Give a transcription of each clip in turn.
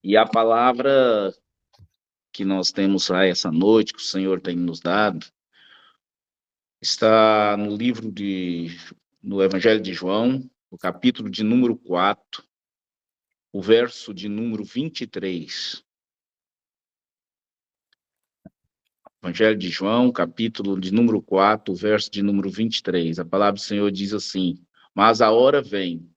E a palavra que nós temos a essa noite, que o Senhor tem nos dado, está no Evangelho de João, o capítulo de número 4, o verso de número 23. Evangelho de João, capítulo de número 4, o verso de número 23. A palavra do Senhor diz assim: Mas a hora vem,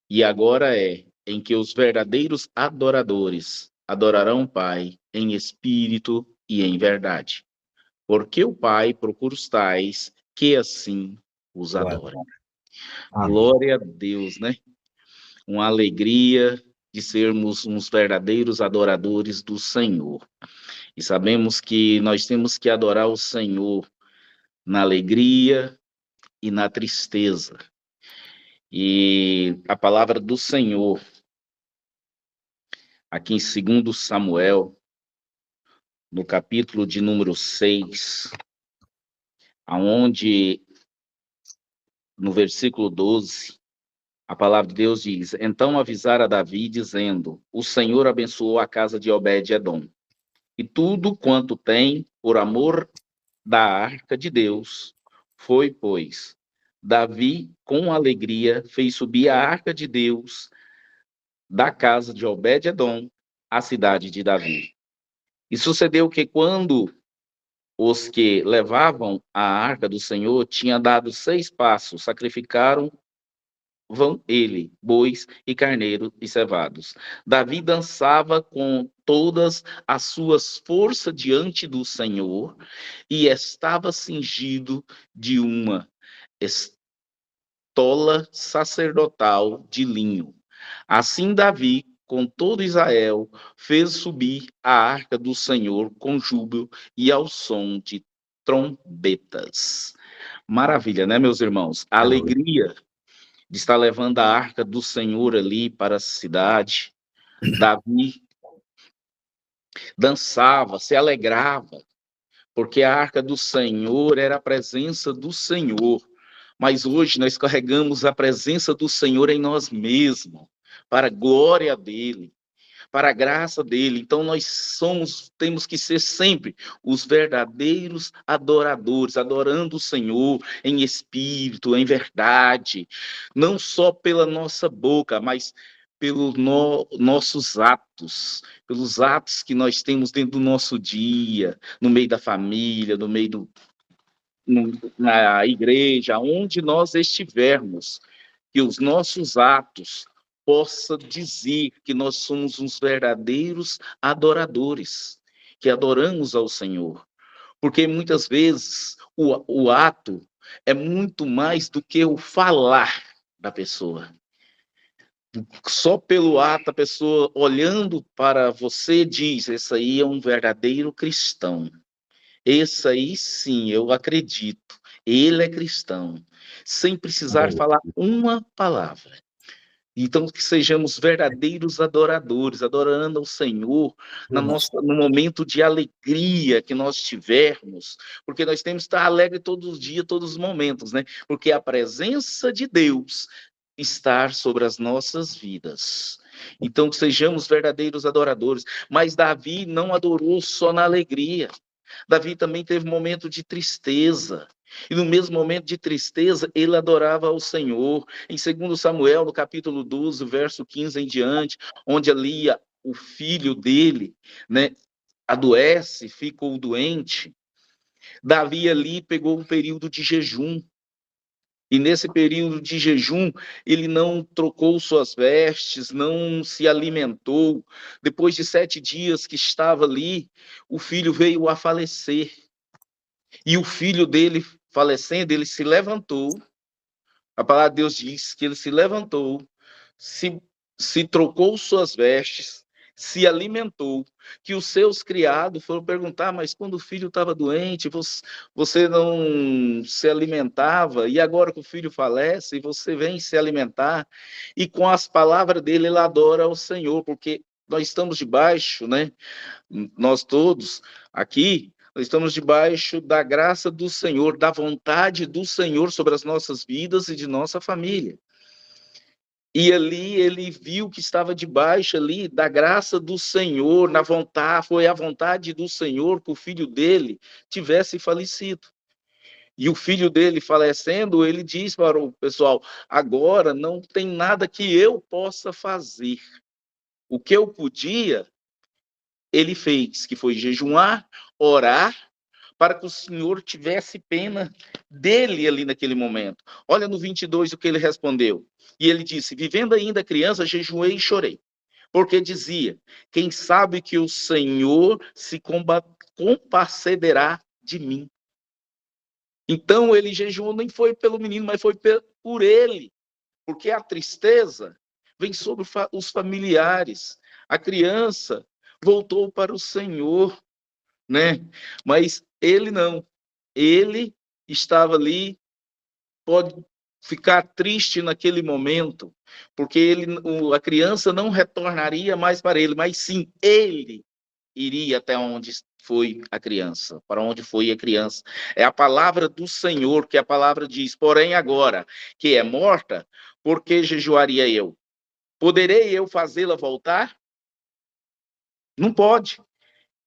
e agora é, em que os verdadeiros adoradores adorarão o Pai em espírito e em verdade. Porque o Pai procura os tais que assim os Glória. adorem. Amém. Glória a Deus, né? Uma alegria de sermos uns verdadeiros adoradores do Senhor. E sabemos que nós temos que adorar o Senhor na alegria e na tristeza. E a palavra do Senhor, aqui em 2 Samuel, no capítulo de número 6, aonde no versículo 12, a palavra de Deus diz: Então avisara Davi, dizendo: O Senhor abençoou a casa de Obed-Edom, e tudo quanto tem, por amor da arca de Deus, foi, pois, Davi, com alegria, fez subir a arca de Deus da casa de Obed-Edom, à cidade de Davi. E sucedeu que quando os que levavam a arca do Senhor tinham dado 6 passos, sacrificaram vão ele, bois e carneiros e cevados. Davi dançava com todas as suas forças diante do Senhor e estava cingido de uma estola sacerdotal de linho. Assim Davi, com todo Israel, fez subir a arca do Senhor com júbilo e ao som de trombetas. Maravilha, né, meus irmãos? A Aleluia. alegria de estar levando a arca do Senhor ali para a cidade. Davi dançava, se alegrava, porque a arca do Senhor era a presença do Senhor. Mas hoje nós carregamos a presença do Senhor em nós mesmos, para a glória dele, para a graça dele. Então temos que ser sempre os verdadeiros adoradores, adorando o Senhor em espírito, em verdade, não só pela nossa boca, mas pelos nossos atos, pelos atos que nós temos dentro do nosso dia, no meio da família, no meio na igreja, onde nós estivermos, que os nossos atos possa dizer que nós somos uns verdadeiros adoradores, que adoramos ao Senhor. Porque muitas vezes o ato é muito mais do que o falar da pessoa. Só pelo ato, a pessoa olhando para você diz: esse aí é um verdadeiro cristão. Esse aí sim, eu acredito. Ele é cristão. Sem precisar Aleluia. falar uma palavra. Então, que sejamos verdadeiros adoradores, adorando ao Senhor no momento de alegria que nós tivermos, porque nós temos que estar alegre todos os dias, todos os momentos, né? Porque a presença de Deus está sobre as nossas vidas. Então, que sejamos verdadeiros adoradores. Mas Davi não adorou só na alegria. Davi também teve um momento de tristeza. E no mesmo momento de tristeza, ele adorava ao Senhor. Em 2 Samuel, no capítulo 12, verso 15 em diante, onde ali o filho dele, né, adoece, ficou doente, Davi ali pegou um período de jejum. E nesse período de jejum, ele não trocou suas vestes, não se alimentou. Depois de 7 dias que estava ali, o filho veio a falecer. E o filho dele, falecendo, ele se levantou. A palavra de Deus diz que ele se levantou, se, se trocou suas vestes, se alimentou, que os seus criados foram perguntar: mas quando o filho estava doente, você não se alimentava, e agora que o filho falece, você vem se alimentar, e com as palavras dele, ele adora ao Senhor, porque nós estamos debaixo, né? Nós todos aqui, nós estamos debaixo da graça do Senhor, da vontade do Senhor sobre as nossas vidas e de nossa família. E ali ele viu que estava debaixo ali da graça do Senhor, na vontade, foi a vontade do Senhor que o filho dele tivesse falecido. E o filho dele falecendo, ele diz para o pessoal: agora não tem nada que eu possa fazer. O que eu podia, ele fez, que foi jejuar, orar, para que o Senhor tivesse pena dele ali naquele momento. Olha no 22 o que ele respondeu. E ele disse: vivendo ainda criança, jejuei e chorei. Porque dizia: quem sabe que o Senhor se compadeceria de mim. Então ele jejuou, nem foi pelo menino, mas foi por ele. Porque a tristeza vem sobre os familiares. A criança voltou para o Senhor, né? Mas ele não. Ele estava ali, pode ficar triste naquele momento, porque a criança não retornaria mais para ele, mas sim ele iria até onde foi a criança, para onde foi a criança. É a palavra do Senhor, que a palavra diz: porém agora, que é morta, por que jejuaria eu? Poderei eu fazê-la voltar? Não pode.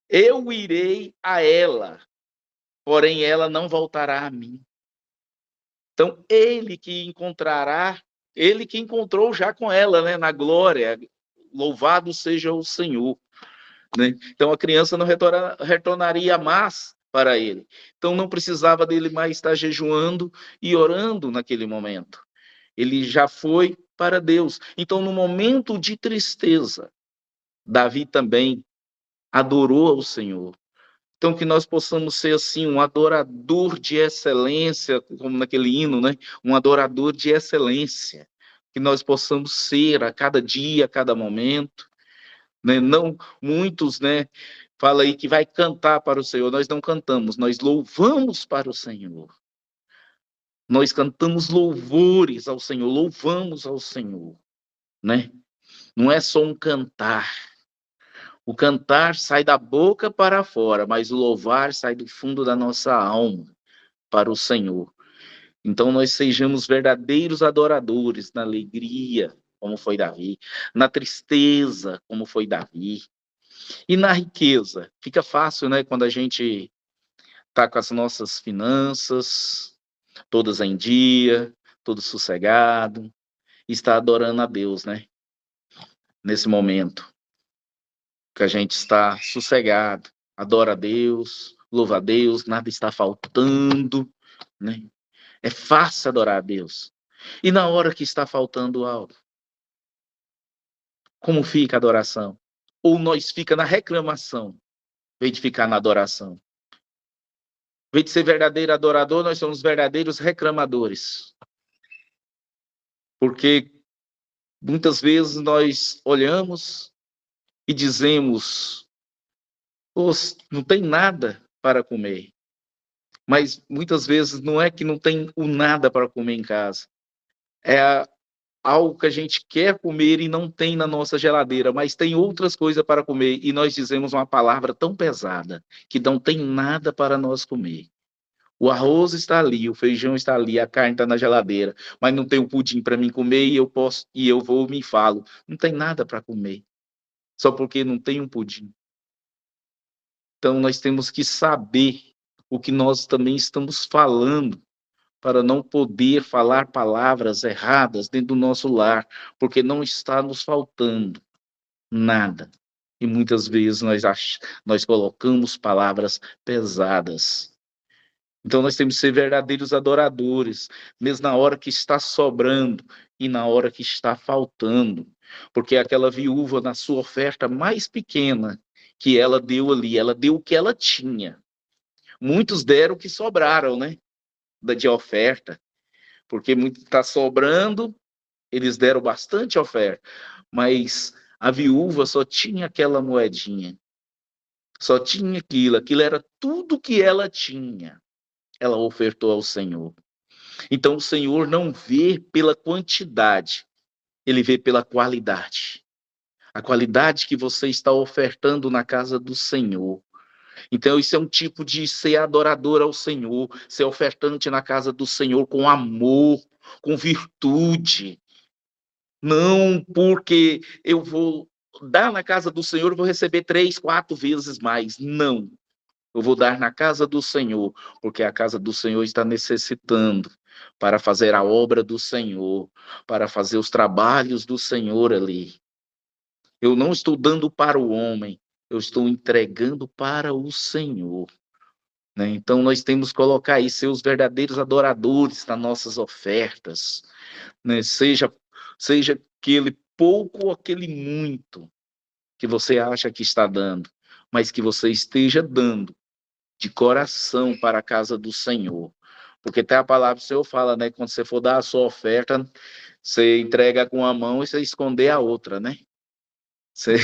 Eu irei a ela, porém ela não voltará a mim. Então, ele que encontrará, ele que encontrou já com ela, né, na glória, louvado seja o Senhor. Né? Então, a criança não retornaria mais para ele. Então, não precisava dele mais estar jejuando e orando naquele momento. Ele já foi para Deus. Então, no momento de tristeza, Davi também adorou ao Senhor. Então, que nós possamos ser, assim, um adorador de excelência, como naquele hino, né? Um adorador de excelência. Que nós possamos ser a cada dia, a cada momento. Né? Não, muitos, né? Fala aí que vai cantar para o Senhor. Nós não cantamos, nós louvamos para o Senhor. Nós cantamos louvores ao Senhor, louvamos ao Senhor, né? Não é só um cantar. O cantar sai da boca para fora, mas o louvar sai do fundo da nossa alma para o Senhor. Então nós sejamos verdadeiros adoradores na alegria, como foi Davi, na tristeza, como foi Davi, e na riqueza. Fica fácil, né, quando a gente está com as nossas finanças todas em dia, tudo sossegado, e está adorando a Deus, né? Nesse momento que a gente está sossegado, adora a Deus, louva a Deus, nada está faltando, né? É fácil adorar a Deus. E na hora que está faltando algo, como fica a adoração? Ou nós fica na reclamação, em vez de ficar na adoração? Em vez de ser verdadeiro adorador, nós somos verdadeiros reclamadores. Porque muitas vezes nós olhamos e dizemos: não tem nada para comer. Mas muitas vezes não é que não tem o nada para comer em casa. É algo que a gente quer comer e não tem na nossa geladeira, mas tem outras coisas para comer. E nós dizemos uma palavra tão pesada que não tem nada para nós comer. O arroz está ali, o feijão está ali, a carne está na geladeira, mas não tem o pudim para mim comer e eu vou e me falo, não tem nada para comer, só porque não tem um pudim. Então nós temos que saber o que nós também estamos falando para não poder falar palavras erradas dentro do nosso lar, porque não está nos faltando nada. E muitas vezes nós colocamos palavras pesadas. Então nós temos que ser verdadeiros adoradores, mesmo na hora que está sobrando e na hora que está faltando. Porque aquela viúva, na sua oferta mais pequena, que ela deu ali, ela deu o que ela tinha. Muitos deram o que sobraram, né? De oferta. Porque muito está sobrando, eles deram bastante oferta. Mas a viúva só tinha aquela moedinha. Só tinha aquilo era tudo que ela tinha. Ela ofertou ao Senhor. Então o Senhor não vê pela quantidade, ele vê pela qualidade. A qualidade que você está ofertando na casa do Senhor. Então isso é um tipo de ser adorador ao Senhor, ser ofertante na casa do Senhor com amor, com virtude. Não porque eu vou dar na casa do Senhor e vou receber 3, 4 vezes mais. Não. Eu vou dar na casa do Senhor, porque a casa do Senhor está necessitando para fazer a obra do Senhor, para fazer os trabalhos do Senhor ali. Eu não estou dando para o homem, eu estou entregando para o Senhor. Né? Então, nós temos que colocar aí, ser os verdadeiros adoradores nas nossas ofertas. Né? Seja aquele pouco ou aquele muito que você acha que está dando, mas que você esteja dando de coração para a casa do Senhor. Porque até a palavra do Senhor fala, né? Quando você for dar a sua oferta, você entrega com a mão e você esconder a outra, né? Você,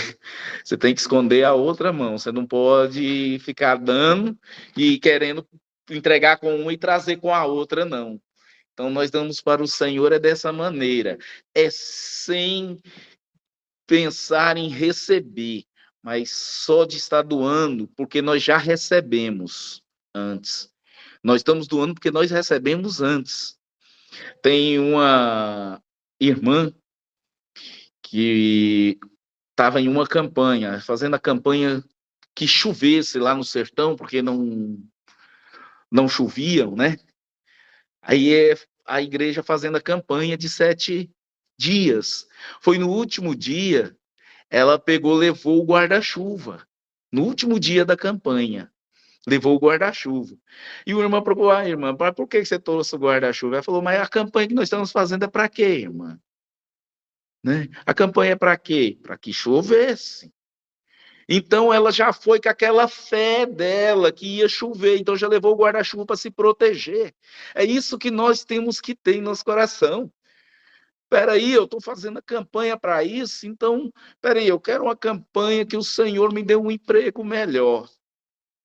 você tem que esconder a outra mão. Você não pode ficar dando e querendo entregar com uma e trazer com a outra, não. Então, nós damos para o Senhor é dessa maneira. É sem pensar em receber, mas só de estar doando, porque nós já recebemos antes. Nós estamos doando porque nós recebemos antes. Tem uma irmã que estava em uma campanha, fazendo a campanha que chovesse lá no sertão, porque não choviam, né? Aí a igreja fazendo a campanha de 7 dias. Foi no último dia, ela pegou, levou o guarda-chuva. No último dia da campanha, levou o guarda-chuva. E o irmão procurou, irmã, por que você trouxe o guarda-chuva? Ela falou, mas a campanha que nós estamos fazendo é para quê, irmã? Né? A campanha é para quê? Para que chovesse. Então ela já foi com aquela fé dela que ia chover, então já levou o guarda-chuva para se proteger. É isso que nós temos que ter em nosso coração. Espera aí, eu estou fazendo a campanha para isso, então, espera aí, eu quero uma campanha que o Senhor me dê um emprego melhor.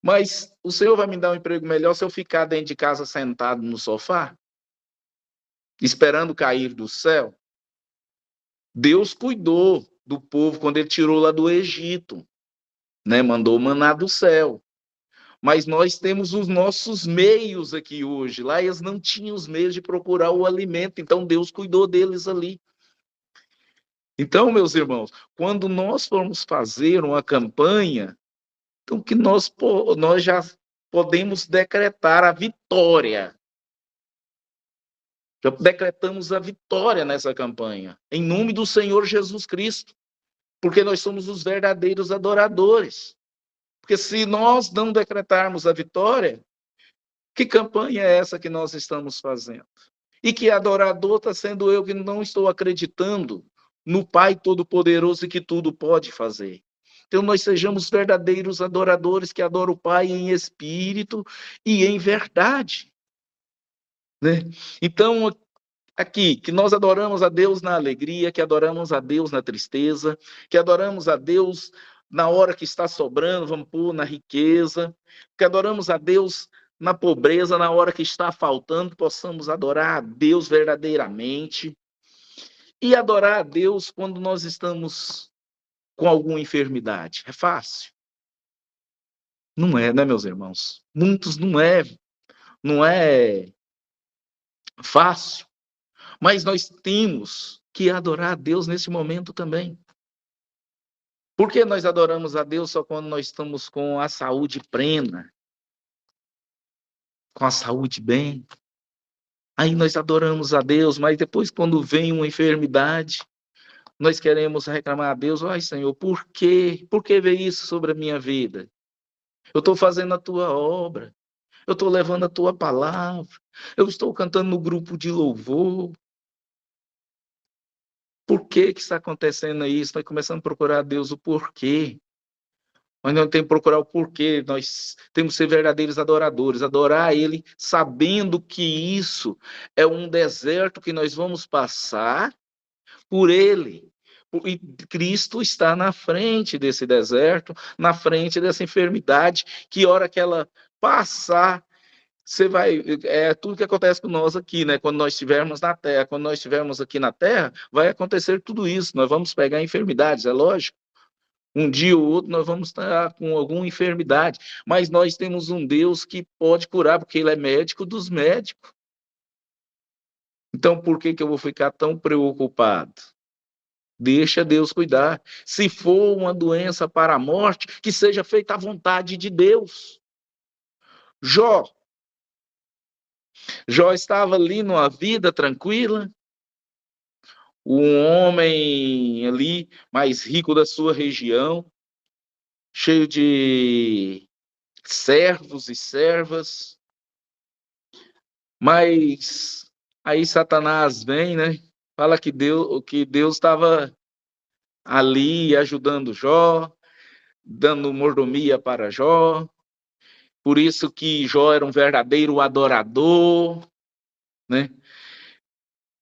Mas o Senhor vai me dar um emprego melhor se eu ficar dentro de casa sentado no sofá, esperando cair do céu? Deus cuidou do povo quando ele tirou lá do Egito, né? Mandou maná do céu. Mas nós temos os nossos meios aqui hoje. Lá eles não tinham os meios de procurar o alimento, então Deus cuidou deles ali. Então, meus irmãos, quando nós formos fazer uma campanha, então que nós já podemos decretar a vitória. Já decretamos a vitória nessa campanha, em nome do Senhor Jesus Cristo, porque nós somos os verdadeiros adoradores. Porque se nós não decretarmos a vitória, que campanha é essa que nós estamos fazendo? E que adorador está sendo eu que não estou acreditando no Pai Todo-Poderoso e que tudo pode fazer. Então, nós sejamos verdadeiros adoradores que adoram o Pai em espírito e em verdade. Né? Então, aqui, que nós adoramos a Deus na alegria, que adoramos a Deus na tristeza, que adoramos a Deus na hora que está sobrando, vamos pôr na riqueza, que adoramos a Deus na pobreza, na hora que está faltando, possamos adorar a Deus verdadeiramente. E adorar a Deus quando nós estamos com alguma enfermidade. É fácil? Não é, né, meus irmãos? Muitos não é fácil. Mas nós temos que adorar a Deus nesse momento também. Por que nós adoramos a Deus só quando nós estamos com a saúde plena, com a saúde bem? Aí nós adoramos a Deus, mas depois quando vem uma enfermidade, nós queremos reclamar a Deus, ai Senhor, por quê? Por que veio isso sobre a minha vida? Eu estou fazendo a tua obra, eu estou levando a tua palavra, eu estou cantando no grupo de louvor. Por que que está acontecendo isso? Nós começamos a procurar a Deus o porquê. Nós não temos que procurar o porquê, nós temos que ser verdadeiros adoradores, adorar Ele sabendo que isso é um deserto que nós vamos passar por Ele. E Cristo está na frente desse deserto, na frente dessa enfermidade, que hora que ela passar, você vai. É tudo que acontece com nós aqui, né? Quando nós estivermos na Terra, quando nós estivermos aqui na Terra, vai acontecer tudo isso. Nós vamos pegar enfermidades, é lógico. Um dia ou outro nós vamos estar com alguma enfermidade, mas nós temos um Deus que pode curar, porque Ele é médico dos médicos. Então, por que que eu vou ficar tão preocupado? Deixa Deus cuidar. Se for uma doença para a morte, que seja feita a vontade de Deus. Jó estava ali numa vida tranquila, um homem ali mais rico da sua região, cheio de servos e servas, mas aí Satanás vem, né? Fala que Deus estava ali ajudando Jó, dando mordomia para Jó, por isso que Jó era um verdadeiro adorador, né?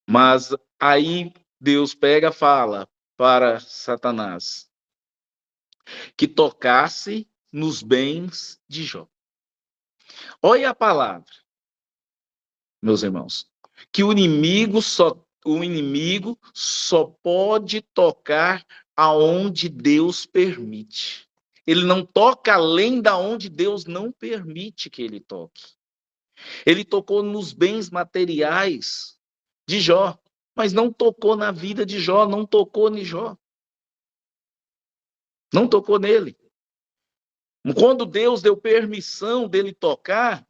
Mas aí Deus pega e fala para Satanás que tocasse nos bens de Jó. Olha a palavra, meus irmãos, que o inimigo só pode tocar aonde Deus permite. Ele não toca além da onde Deus não permite que ele toque. Ele tocou nos bens materiais de Jó, mas não tocou na vida de Jó, não tocou em Jó. Não tocou nele. Quando Deus deu permissão dele tocar,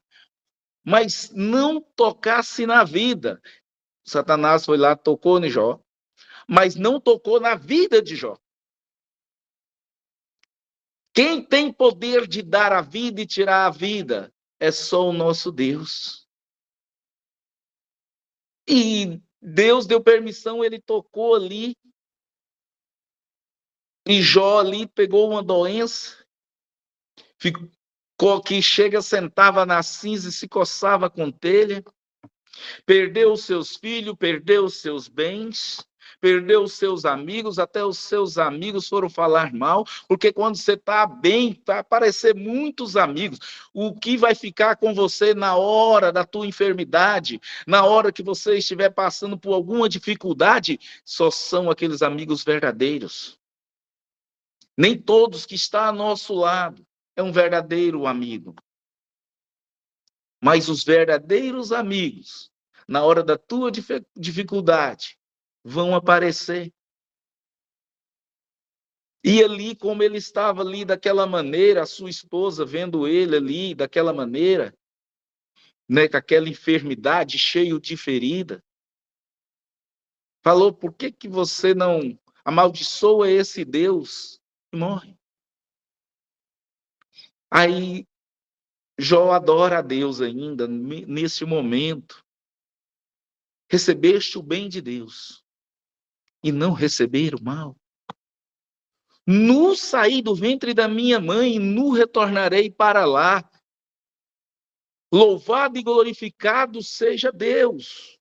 mas não tocasse na vida. Satanás foi lá, tocou em Jó, mas não tocou na vida de Jó. Quem tem poder de dar a vida e tirar a vida é só o nosso Deus. E Deus deu permissão, ele tocou ali, e Jó ali pegou uma doença, ficou que chega, sentava na cinza e se coçava com telha, perdeu os seus filhos, perdeu os seus bens, perdeu os seus amigos, até os seus amigos foram falar mal, porque quando você está bem, vai aparecer muitos amigos. O que vai ficar com você na hora da tua enfermidade, na hora que você estiver passando por alguma dificuldade, só são aqueles amigos verdadeiros. Nem todos que estão ao nosso lado é um verdadeiro amigo. Mas os verdadeiros amigos, na hora da tua dificuldade, vão aparecer. E ali, como ele estava ali daquela maneira, a sua esposa vendo ele ali daquela maneira, né, com aquela enfermidade, cheio de ferida, falou: por que você não amaldiçoa esse Deus e morre? Aí Jó adora a Deus ainda nesse momento. Recebeste o bem de Deus e não receber o mal. Nu saí do ventre da minha mãe e nu retornarei para lá. Louvado e glorificado seja Deus.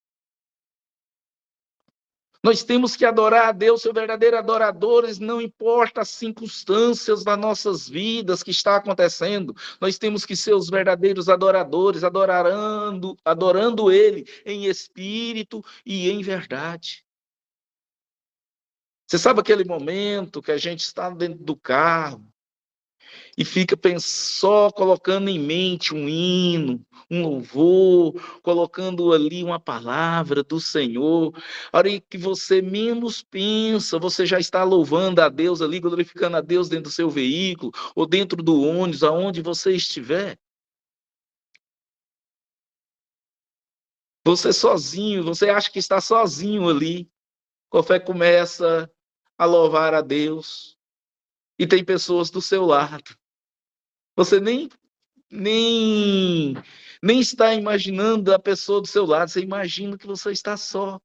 Nós temos que adorar a Deus, ser verdadeiros adoradores, não importa as circunstâncias das nossas vidas que está acontecendo. Nós temos que ser os verdadeiros adoradores, adorando Ele em espírito e em verdade. Você sabe aquele momento que a gente está dentro do carro e fica só colocando em mente um hino, um louvor, colocando ali uma palavra do Senhor. A hora que você menos pensa, você já está louvando a Deus ali, glorificando a Deus dentro do seu veículo, ou dentro do ônibus, aonde você estiver. Você sozinho, você acha que está sozinho ali. A fé começa a louvar a Deus. E tem pessoas do seu lado. Você nem, nem está imaginando a pessoa do seu lado, você imagina que você está só.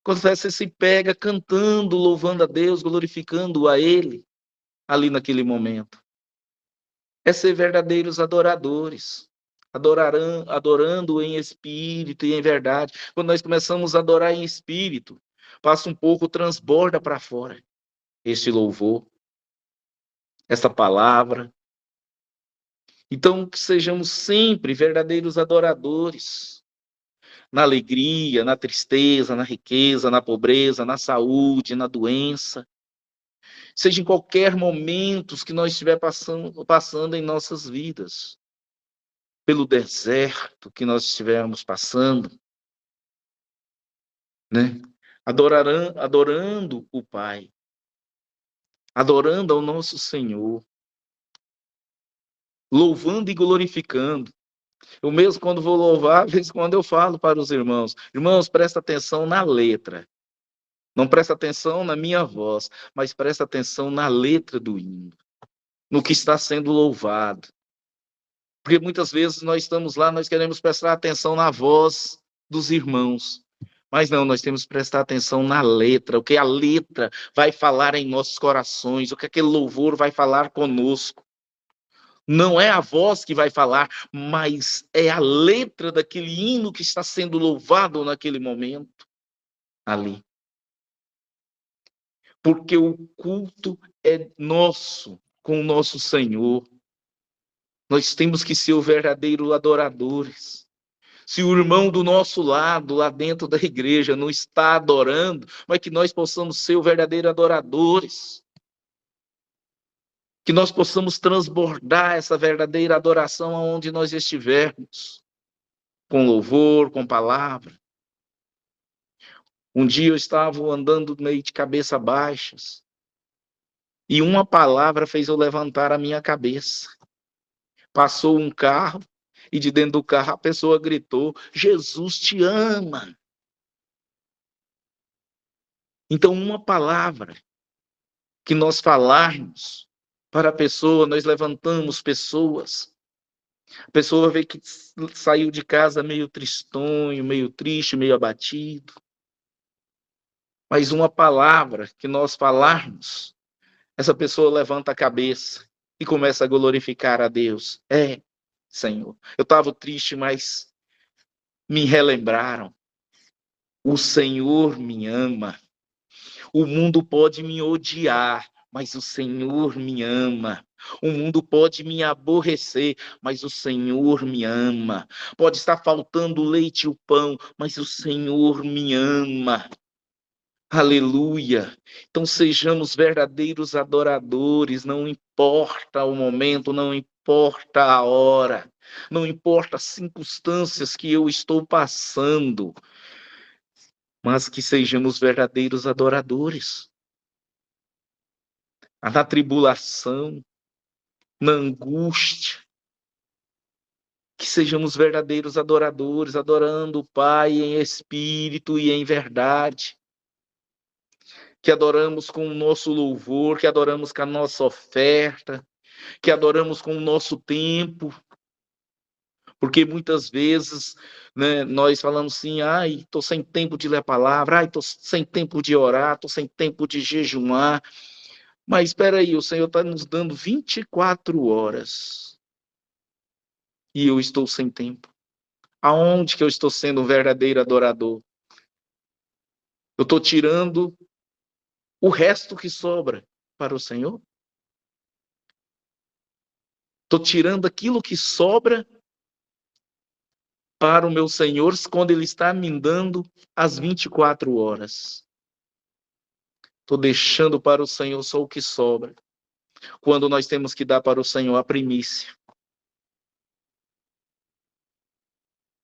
Quando você se pega cantando, louvando a Deus, glorificando a Ele, ali naquele momento. É ser verdadeiros adoradores, adorando em espírito e em verdade. Quando nós começamos a adorar em espírito, passa um pouco, transborda para fora este louvor, essa palavra. Então, que sejamos sempre verdadeiros adoradores, na alegria, na tristeza, na riqueza, na pobreza, na saúde, na doença. Seja em qualquer momento que nós estiver passando em nossas vidas, pelo deserto que nós estivermos passando, né? Adorando o Pai, adorando ao nosso Senhor, louvando e glorificando. Eu mesmo, quando vou louvar, às vezes, quando eu falo para os irmãos, irmãos, presta atenção na letra. Não presta atenção na minha voz, mas presta atenção na letra do hino, no que está sendo louvado. Porque muitas vezes nós estamos lá, nós queremos prestar atenção na voz dos irmãos. Mas não, nós temos que prestar atenção na letra, o que a letra vai falar em nossos corações, o que aquele louvor vai falar conosco. Não é a voz que vai falar, mas é a letra daquele hino que está sendo louvado naquele momento ali. Porque o culto é nosso, com o nosso Senhor. Nós temos que ser os verdadeiros adoradores. Se o irmão do nosso lado, lá dentro da igreja, não está adorando, mas que nós possamos ser os verdadeiros adoradores. Que nós possamos transbordar essa verdadeira adoração aonde nós estivermos. Com louvor, com palavra. Um dia eu estava andando meio de cabeça baixas. E uma palavra fez eu levantar a minha cabeça. Passou um carro e de dentro do carro a pessoa gritou: Jesus te ama. Então, uma palavra que nós falarmos para a pessoa, nós levantamos pessoas. A pessoa vê que saiu de casa meio tristonho, meio triste, meio abatido. Mas uma palavra que nós falarmos, essa pessoa levanta a cabeça e começa a glorificar a Deus. Senhor, eu estava triste, mas me relembraram. O Senhor me ama. O mundo pode me odiar, mas o Senhor me ama. O mundo pode me aborrecer, mas o Senhor me ama. Pode estar faltando o leite e o pão, mas o Senhor me ama. Aleluia. Então sejamos verdadeiros adoradores, não importa o momento, não importa a hora, não importa as circunstâncias que eu estou passando, mas que sejamos verdadeiros adoradores. Na tribulação, na angústia, que sejamos verdadeiros adoradores, adorando o Pai em espírito e em verdade. Que adoramos com o nosso louvor, que adoramos com a nossa oferta, que adoramos com o nosso tempo, porque muitas vezes, né, nós falamos assim, estou sem tempo de ler a palavra, estou sem tempo de orar, estou sem tempo de jejuar, mas espera aí, o Senhor está nos dando 24 horas, e eu estou sem tempo. Aonde que eu estou sendo um verdadeiro adorador? Eu estou tirando o resto que sobra para o Senhor? Estou tirando aquilo que sobra para o meu Senhor quando Ele está me dando as 24 horas. Estou deixando para o Senhor só o que sobra, quando nós temos que dar para o Senhor a primícia.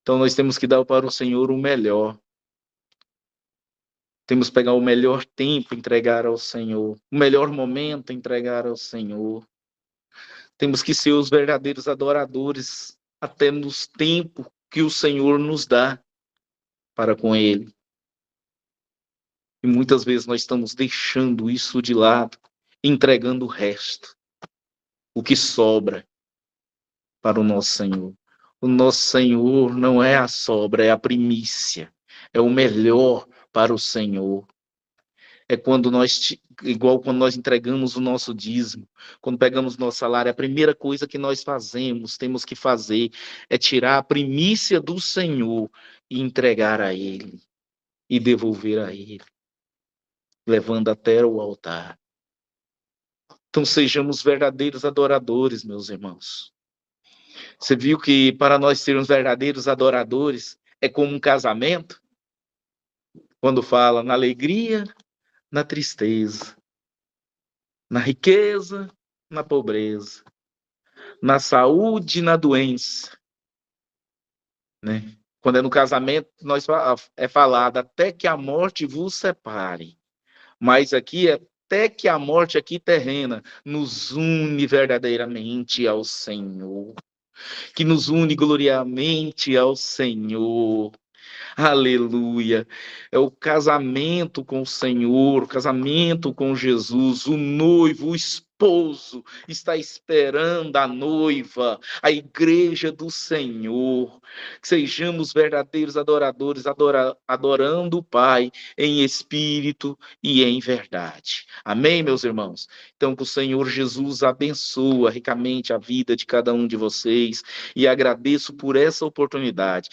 Então nós temos que dar para o Senhor o melhor. Temos que pegar o melhor tempo, entregar ao Senhor. O melhor momento, entregar ao Senhor. Temos que ser os verdadeiros adoradores, até nos tempos que o Senhor nos dá para com Ele. E muitas vezes nós estamos deixando isso de lado, entregando o resto, o que sobra para o nosso Senhor. O nosso Senhor não é a sobra, é a primícia. É o melhor para o Senhor. É quando igual quando nós entregamos o nosso dízimo, quando pegamos nosso salário, a primeira coisa que nós temos que fazer, é tirar a primícia do Senhor e entregar a Ele, e devolver a Ele, levando até o altar. Então sejamos verdadeiros adoradores, meus irmãos. Você viu que para nós sermos verdadeiros adoradores, é como um casamento? Quando fala na alegria, na tristeza, na riqueza, na pobreza, na saúde e na doença, né? Quando é no casamento, é falado até que a morte vos separe. Mas aqui é até que a morte aqui terrena nos une verdadeiramente ao Senhor, que nos une gloriamente ao Senhor. Aleluia. É o casamento com o Senhor, o casamento com Jesus, o noivo, o esposo está esperando a noiva, a igreja do Senhor. Que sejamos verdadeiros adoradores, adorando o Pai em espírito e em verdade. Amém, meus irmãos? Então, que o Senhor Jesus abençoe ricamente a vida de cada um de vocês e agradeço por essa oportunidade.